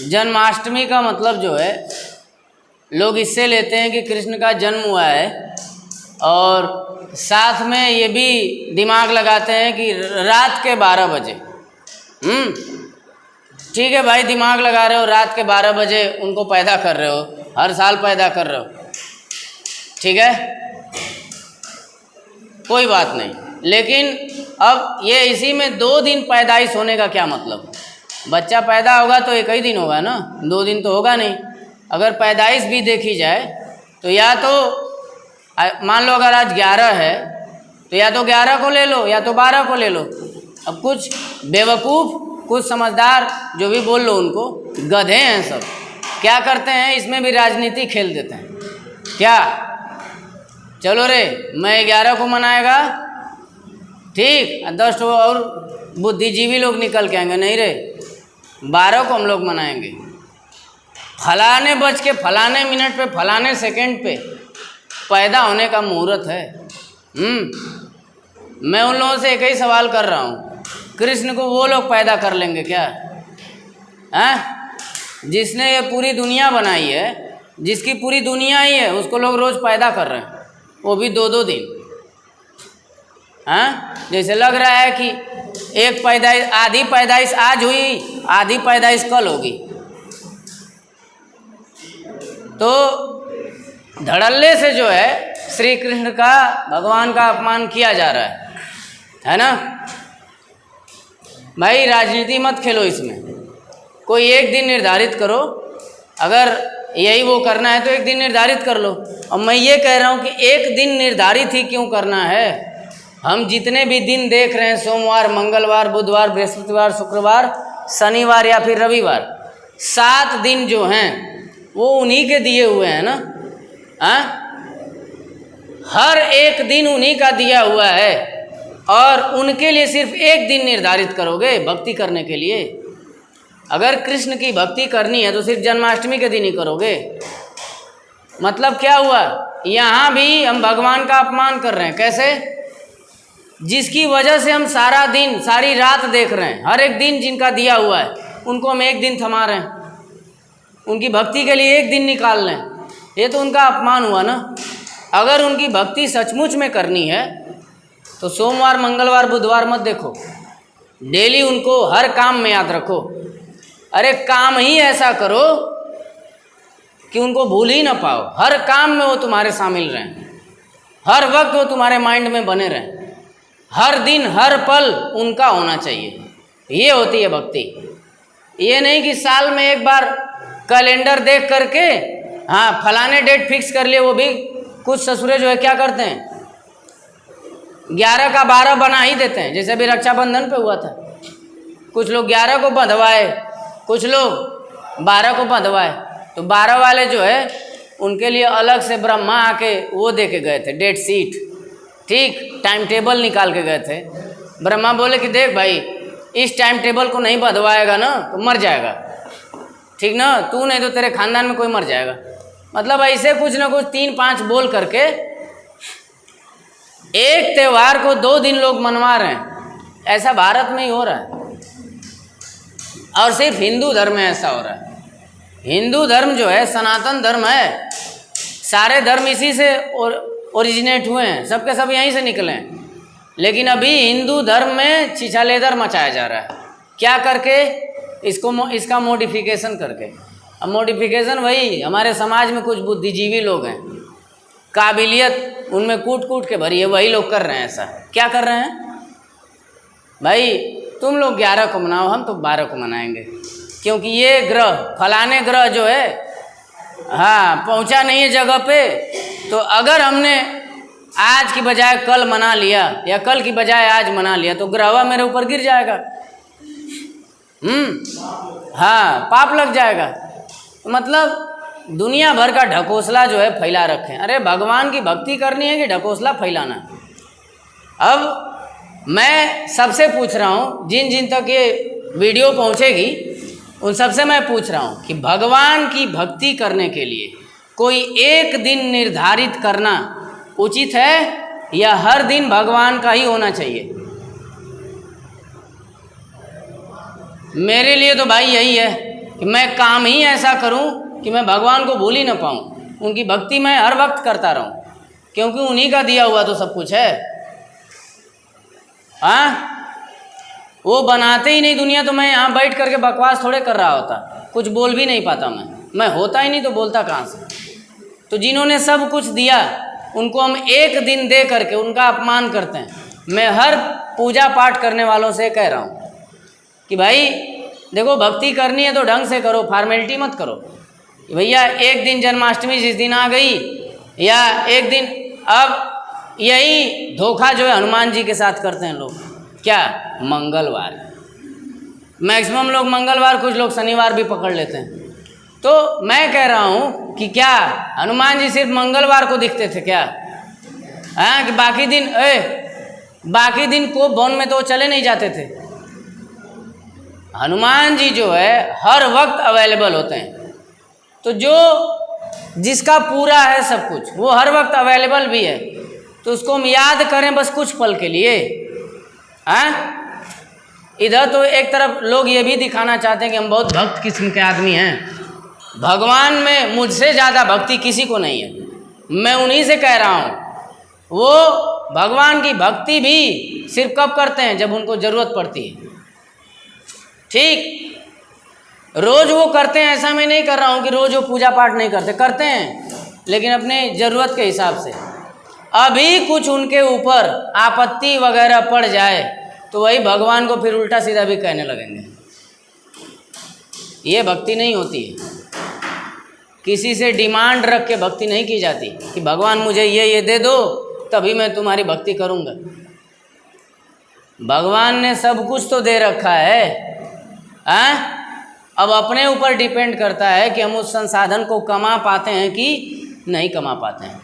जन्माष्टमी का मतलब जो है लोग इससे लेते हैं कि कृष्ण का जन्म हुआ है, और साथ में ये भी दिमाग लगाते हैं कि रात के 12 बजे। ठीक है भाई, दिमाग लगा रहे हो, रात के 12 बजे उनको पैदा कर रहे हो, हर साल पैदा कर रहे हो, ठीक है, कोई बात नहीं। लेकिन अब ये इसी में 2 दिन पैदाइश होने का क्या मतलब? बच्चा पैदा होगा तो एक ही दिन होगा ना, 2 दिन तो होगा नहीं। अगर पैदाइश भी देखी जाए तो या तो मान लो अगर आज 11 है तो या तो 11 को ले लो या तो 12 को ले लो। अब कुछ बेवकूफ़, कुछ समझदार जो भी बोल लो उनको, गधे हैं सब। क्या करते हैं, इसमें भी राजनीति खेल देते हैं। क्या, चलो रे मैं 11 को मनाएगा, ठीक, 10 और बुद्धिजीवी लोग निकल के आएंगे, नहीं रे 12 को हम लोग मनाएंगे। फलाने बज के फलाने मिनट पे फलाने सेकंड पे पैदा होने का मुहूर्त है। मैं उन लोगों से एक ही सवाल कर रहा हूँ, कृष्ण को वो लोग पैदा कर लेंगे क्या? जिसने ये पूरी दुनिया बनाई है, जिसकी पूरी दुनिया ही है, उसको लोग रोज़ पैदा कर रहे हैं, वो भी 2-2 दिन। जैसे लग रहा है कि एक पैदाइश, आधी पैदाइश आज हुई, आधी पैदाइश कल होगी। तो धड़ल्ले से जो है श्री कृष्ण का, भगवान का अपमान किया जा रहा है ना भाई। राजनीति मत खेलो इसमें, कोई एक दिन निर्धारित करो। अगर यही वो करना है तो एक दिन निर्धारित कर लो। और मैं ये कह रहा हूँ कि एक दिन निर्धारित ही क्यों करना है? हम जितने भी दिन देख रहे हैं, सोमवार, मंगलवार, बुधवार, बृहस्पतिवार, शुक्रवार, शनिवार या फिर रविवार, 7 दिन जो हैं वो उन्हीं के दिए हुए हैं ना। हर एक दिन उन्हीं का दिया हुआ है, और उनके लिए सिर्फ एक दिन निर्धारित करोगे भक्ति करने के लिए। अगर कृष्ण की भक्ति करनी है तो सिर्फ जन्माष्टमी के दिन ही करोगे। मतलब क्या हुआ? यहाँ भी हम भगवान का अपमान कर रहे हैं। कैसे? जिसकी वजह से हम सारा दिन, सारी रात देख रहे हैं, हर एक दिन जिनका दिया हुआ है उनको हम एक दिन थमा रहे हैं, उनकी भक्ति के लिए एक दिन निकाल रहे हैं। ये तो उनका अपमान हुआ ना। अगर उनकी भक्ति सचमुच में करनी है तो सोमवार, मंगलवार, बुधवार मत देखो, डेली उनको हर काम में याद रखो। अरे काम ही ऐसा करो कि उनको भूल ही ना पाओ। हर काम में वो तुम्हारे शामिल रहें, हर वक्त वो तुम्हारे माइंड में बने रहें, हर दिन हर पल उनका होना चाहिए। ये होती है भक्ति। ये नहीं कि साल में एक बार कैलेंडर देख करके हाँ फलाने डेट फिक्स कर लिए। वो भी कुछ ससुरे जो है क्या करते हैं, 11 का 12 बना ही देते हैं। जैसे अभी रक्षाबंधन पे हुआ था, कुछ लोग 11 को बंधवाए, कुछ लोग 12 को बंधवाए। तो 12 वाले जो है उनके लिए अलग से ब्रह्मा आके वो दे के गए थे, डेट शीट, ठीक, टाइम टेबल निकाल के गए थे। ब्रह्मा बोले कि देख भाई, इस टाइम टेबल को नहीं बंधवाएगा ना तो मर जाएगा, ठीक ना, तू नहीं तो तेरे खानदान में कोई मर जाएगा। मतलब ऐसे कुछ ना कुछ 3-5 बोल करके एक त्यौहार को 2 दिन लोग मनवा रहे हैं। ऐसा भारत में ही हो रहा है, और सिर्फ हिंदू धर्म में ऐसा हो रहा है। हिंदू धर्म जो है सनातन धर्म है, सारे धर्म इसी से ओरिजिनेट हुए हैं, सबके सब यहीं से निकले हैं। लेकिन अभी हिंदू धर्म में छिछालेदर मचाया जा रहा है। क्या करके? इसका मॉडिफिकेशन करके। अब मॉडिफिकेशन वही, हमारे समाज में कुछ बुद्धिजीवी लोग हैं, काबिलियत उनमें कूट कूट के भरी है, वही लोग कर रहे हैं ऐसा। क्या कर रहे हैं भाई? तुम लोग 11 को मनाओ, हम तो 12 को मनाएंगे, क्योंकि ये ग्रह, फलाने ग्रह जो है हाँ पहुंचा नहीं है जगह पे। तो अगर हमने आज की बजाय कल मना लिया या कल की बजाय आज मना लिया तो ग्रहवा मेरे ऊपर गिर जाएगा। हाँ, पाप लग जाएगा। मतलब दुनिया भर का ढकोसला जो है फैला रखे हैं। अरे भगवान की भक्ति करनी है कि ढकोसला फैलाना? अब मैं सबसे पूछ रहा हूँ, जिन जिन तक ये वीडियो पहुँचेगी उन सबसे मैं पूछ रहा हूँ कि भगवान की भक्ति करने के लिए कोई एक दिन निर्धारित करना उचित है या हर दिन भगवान का ही होना चाहिए? मेरे लिए तो भाई यही है कि मैं काम ही ऐसा करूं कि मैं भगवान को भूल ही ना पाऊं, उनकी भक्ति मैं हर वक्त करता रहूं, क्योंकि उन्हीं का दिया हुआ तो सब कुछ है। हाँ, वो बनाते ही नहीं दुनिया तो मैं यहाँ बैठ करके बकवास थोड़े कर रहा होता, कुछ बोल भी नहीं पाता मैं होता ही नहीं तो बोलता कहाँ से। तो जिन्होंने सब कुछ दिया उनको हम एक दिन दे करके उनका अपमान करते हैं। मैं हर पूजा पाठ करने वालों से कह रहा हूँ कि भाई देखो, भक्ति करनी है तो ढंग से करो, फॉर्मेलिटी मत करो। भैया एक दिन जन्माष्टमी जिस दिन आ गई, या एक दिन, अब यही धोखा जो है हनुमान जी के साथ करते हैं लोग, क्या मंगलवार, मैक्सिमम लोग मंगलवार, कुछ लोग शनिवार भी पकड़ लेते हैं। तो मैं कह रहा हूँ कि क्या हनुमान जी सिर्फ मंगलवार को दिखते थे क्या? हाँ, कि बाकी दिन को वन में तो वो चले नहीं जाते थे। हनुमान जी जो है हर वक्त अवेलेबल होते हैं। तो जो जिसका पूरा है सब कुछ, वो हर वक्त अवेलेबल भी है, तो उसको हम याद करें बस कुछ पल के लिए। हाँ, इधर तो एक तरफ लोग ये भी दिखाना चाहते हैं कि हम बहुत भक्त किस्म के आदमी हैं, भगवान में मुझसे ज़्यादा भक्ति किसी को नहीं है। मैं उन्हीं से कह रहा हूँ, वो भगवान की भक्ति भी सिर्फ कब करते हैं? जब उनको ज़रूरत पड़ती है। ठीक, रोज़ वो करते हैं ऐसा मैं नहीं कर रहा हूँ कि रोज़ वो पूजा पाठ नहीं करते हैं, लेकिन अपने ज़रूरत के हिसाब से। अभी कुछ उनके ऊपर आपत्ति वगैरह पड़ जाए तो वही भगवान को फिर उल्टा सीधा भी कहने लगेंगे। ये भक्ति नहीं होती है। किसी से डिमांड रख के भक्ति नहीं की जाती कि भगवान मुझे ये दे दो तभी मैं तुम्हारी भक्ति करूँगा। भगवान ने सब कुछ तो दे रखा है। अब अपने ऊपर डिपेंड करता है कि हम उस संसाधन को कमा पाते हैं कि नहीं कमा पाते हैं।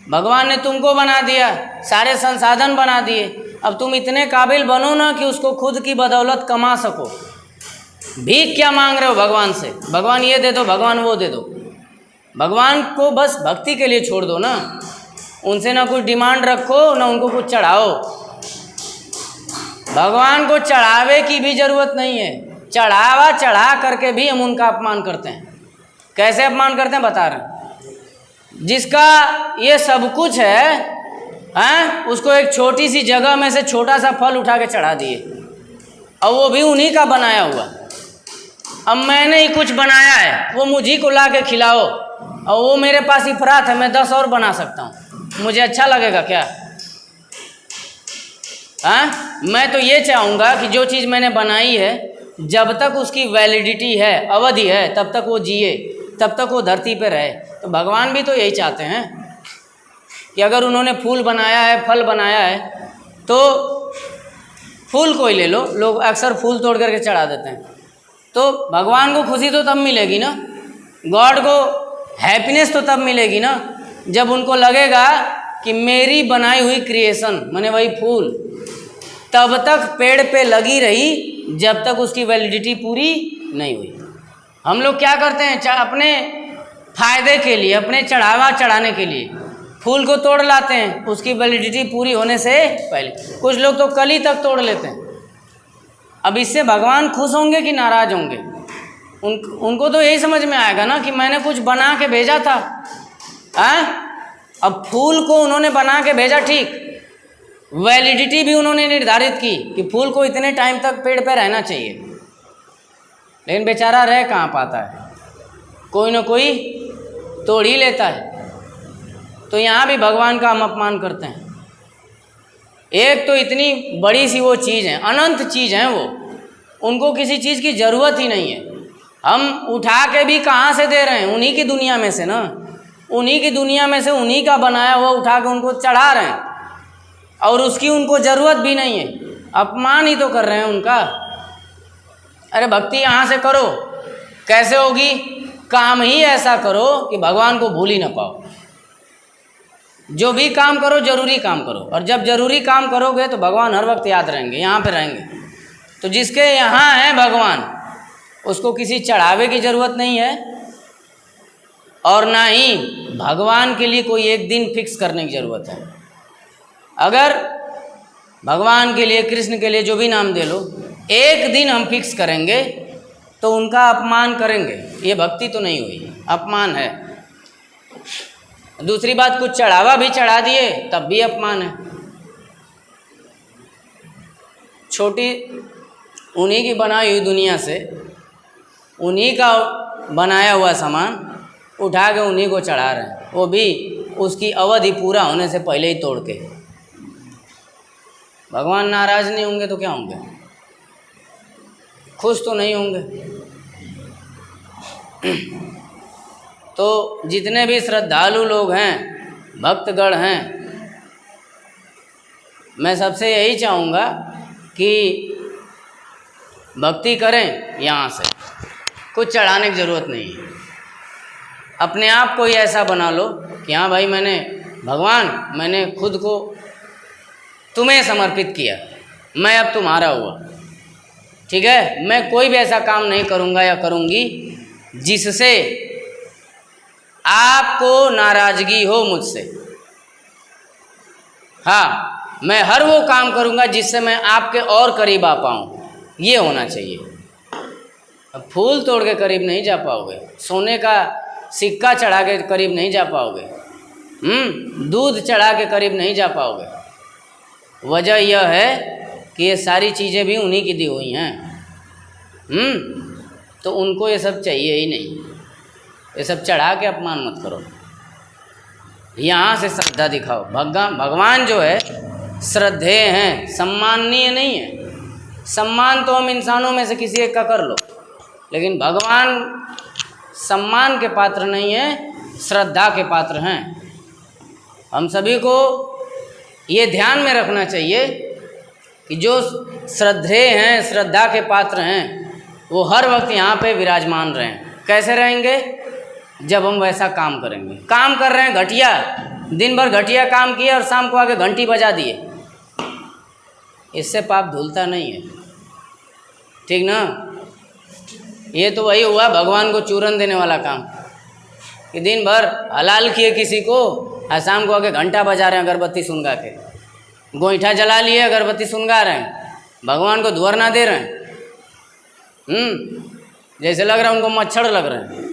भगवान ने तुमको बना दिया, सारे संसाधन बना दिए, अब तुम इतने काबिल बनो ना कि उसको खुद की बदौलत कमा सको। भीख क्या मांग रहे हो भगवान से? भगवान ये दे दो, भगवान वो दे दो। भगवान को बस भक्ति के लिए छोड़ दो ना, उनसे ना कुछ डिमांड रखो ना उनको कुछ चढ़ाओ। भगवान को चढ़ावे की भी जरूरत नहीं है, चढ़ा करके भी हम उनका अपमान करते हैं। कैसे अपमान करते हैं बता रहे हैं। जिसका ये सब कुछ है, उसको एक छोटी सी जगह में से छोटा सा फल उठा के चढ़ा दिए, और वो भी उन्हीं का बनाया हुआ। अब मैंने ही कुछ बनाया है, वो मुझी को ला के खिलाओ, और वो मेरे पास इफरात है, मैं 10 और बना सकता हूँ, मुझे अच्छा लगेगा क्या? मैं तो ये चाहूँगा कि जो चीज़ मैंने बनाई है जब तक उसकी वैलिडिटी है, अवधि है, तब तक वो जिए, तब तक वो धरती पे रहे। तो भगवान भी तो यही चाहते हैं कि अगर उन्होंने फूल बनाया है, फल बनाया है, तो फूल को ही ले लो, लोग अक्सर फूल तोड़ करके चढ़ा देते हैं। तो भगवान को खुशी तो तब मिलेगी ना, गॉड को हैप्पीनेस तो तब मिलेगी ना, जब उनको लगेगा कि मेरी बनाई हुई क्रिएशन माने वही फूल तब तक पेड़ पे लगी रही जब तक उसकी वैलिडिटी पूरी नहीं हुई। हम लोग क्या करते हैं, अपने फायदे के लिए, अपने चढ़ावा चढ़ाने के लिए फूल को तोड़ लाते हैं उसकी वैलिडिटी पूरी होने से पहले। कुछ लोग तो कली तक तोड़ लेते हैं। अब इससे भगवान खुश होंगे कि नाराज होंगे? उनको तो यही समझ में आएगा ना कि मैंने कुछ बना के भेजा था। अब फूल को उन्होंने बना के भेजा, ठीक, वैलिडिटी भी उन्होंने निर्धारित की कि फूल को इतने टाइम तक पेड़ पे रहना चाहिए, लेकिन बेचारा रह कहाँ पाता है, कोई ना कोई तोड़ ही लेता है। तो यहाँ भी भगवान का हम अपमान करते हैं। एक तो इतनी बड़ी सी वो चीज़ है, अनंत चीज़ है वो, उनको किसी चीज़ की ज़रूरत ही नहीं है। हम उठा के भी कहाँ से दे रहे हैं? उन्हीं की दुनिया में से ना, उन्हीं की दुनिया में से उन्हीं का बनाया हुआ उठा के उनको चढ़ा रहे हैं, और उसकी उनको ज़रूरत भी नहीं है। अपमान ही तो कर रहे हैं उनका। अरे भक्ति यहाँ से करो, कैसे होगी? काम ही ऐसा करो कि भगवान को भूल ही ना पाओ। जो भी काम करो जरूरी काम करो, और जब जरूरी काम करोगे तो भगवान हर वक्त याद रहेंगे, यहाँ पे रहेंगे। तो जिसके यहाँ है भगवान, उसको किसी चढ़ावे की ज़रूरत नहीं है, और ना ही भगवान के लिए कोई एक दिन फिक्स करने की ज़रूरत है। अगर भगवान के लिए, कृष्ण के लिए, जो भी नाम दे लो, एक दिन हम फिक्स करेंगे तो उनका अपमान करेंगे, ये भक्ति तो नहीं हुई, अपमान है। दूसरी बात, कुछ चढ़ावा भी चढ़ा दिए तब भी अपमान है। छोटी उन्हीं की बनाई हुई दुनिया से उन्हीं का बनाया हुआ सामान उठा के उन्हीं को चढ़ा रहे हैं, वो भी उसकी अवधि पूरा होने से पहले ही तोड़ के। भगवान नाराज नहीं होंगे तो क्या होंगे? खुश तो नहीं होंगे। तो जितने भी श्रद्धालु लोग हैं, भक्तगण हैं, मैं सबसे यही चाहूँगा कि भक्ति करें। यहाँ से कुछ चढ़ाने की ज़रूरत नहीं है। अपने आप को ही ऐसा बना लो कि हाँ भाई, भगवान मैंने खुद को तुम्हें समर्पित किया, मैं अब तुम्हारा हुआ, ठीक है। मैं कोई भी ऐसा काम नहीं करूँगा या करूँगी जिससे आपको नाराज़गी हो मुझसे। हाँ, मैं हर वो काम करूँगा जिससे मैं आपके और करीब आ पाऊँ, ये होना चाहिए। अब फूल तोड़ के करीब नहीं जा पाओगे, सोने का सिक्का चढ़ा के करीब नहीं जा पाओगे, दूध चढ़ा के करीब नहीं जा पाओगे। वजह यह है कि ये सारी चीज़ें भी उन्हीं की दी हुई हैं। तो उनको ये सब चाहिए ही नहीं। ये सब चढ़ा के अपमान मत करो, यहाँ से श्रद्धा दिखाओ। भगवान जो है श्रद्धेय हैं, सम्माननीय नहीं है। सम्मान तो हम इंसानों में से किसी एक का कर लो, लेकिन भगवान सम्मान के पात्र नहीं है, श्रद्धा के पात्र हैं। हम सभी को ये ध्यान में रखना चाहिए कि जो श्रद्धेय हैं, श्रद्धा के पात्र हैं, वो हर वक्त यहाँ पे विराजमान रहें। कैसे रहेंगे? जब हम वैसा काम करेंगे। काम कर रहे हैं घटिया, दिन भर घटिया काम किया और शाम को आके घंटी बजा दिए, इससे पाप धुलता नहीं है, ठीक ना। ये तो वही हुआ भगवान को चूरन देने वाला काम, कि दिन भर हलाल किए किसी को और शाम को आके घंटा बजा रहे हैं अगरबत्ती सुनगा के, गोईठा जला लिए अगरबत्ती सुनगा रहे हैं, भगवान को धुआर ना दे रहे हैं। जैसे लग रहा है उनको मच्छर लग रहे हैं।